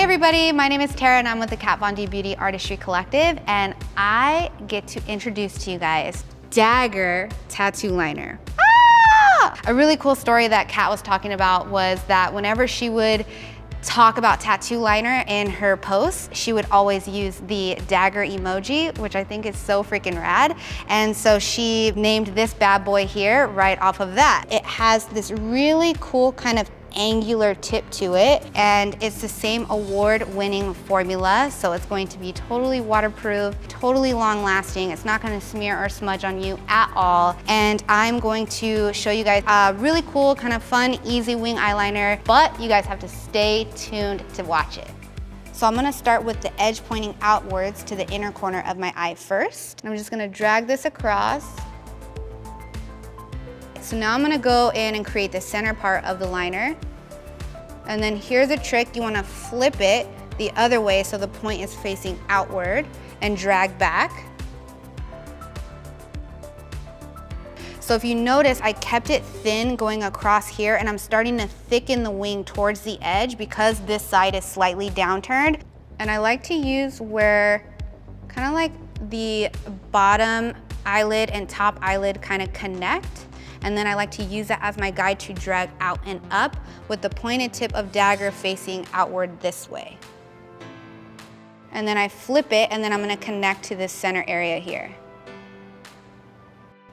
everybody, my name is Tara and I'm with the Kat Von D Beauty Artistry Collective, and I get to introduce to you guys Dagger Tattoo Liner. A really cool story that Kat was talking about was that whenever she would talk about tattoo liner in her posts, she would always use the dagger emoji, which I think is so freaking rad. And so she named this bad boy here right off of that. It has this really cool kind of angular tip to it, and it's the same award-winning formula, so it's going to be totally waterproof, totally long-lasting. It's not going to smear or smudge on you at all. And I'm going to show you guys a really cool, kind of fun, easy wing eyeliner, but you guys have to stay tuned to watch it. So I'm gonna start with the edge pointing outwards to the inner corner of my eye first. I'm just gonna drag this across. So now I'm gonna go in and create the center part of the liner. And then here's a trick, you wanna flip it the other way so the point is facing outward and drag back. So if you notice, I kept it thin going across here, and I'm starting to thicken the wing towards the edge because this side is slightly downturned. And I like to use where kind of like the bottom eyelid and top eyelid kind of connect. And then I like to use that as my guide to drag out and up with the pointed tip of dagger facing outward this way. And then I flip it, and then I'm gonna connect to this center area here.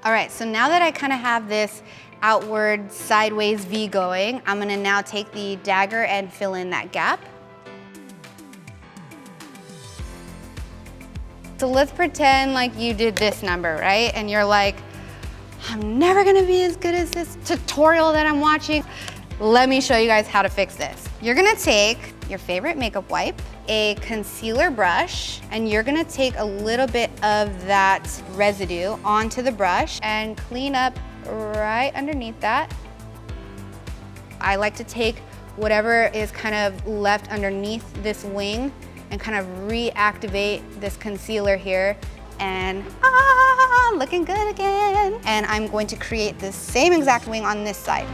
All right, so now that I kind of have this outward sideways V going, I'm gonna now take the dagger and fill in that gap. So let's pretend like you did this number, right? And you're like, I'm never gonna be as good as this tutorial that I'm watching. Let me show you guys how to fix this. You're gonna take your favorite makeup wipe, a concealer brush, and you're gonna take a little bit of that residue onto the brush and clean up right underneath that. I like to take whatever is kind of left underneath this wing and kind of reactivate this concealer here, and looking good again. And I'm going to create the same exact wing on this side.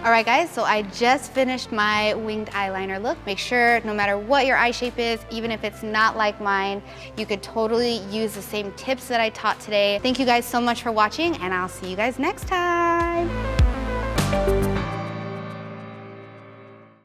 All right guys, so I just finished my winged eyeliner look. Make sure no matter what your eye shape is, even if it's not like mine, you could totally use the same tips that I taught today. Thank you guys so much for watching, and I'll see you guys next time.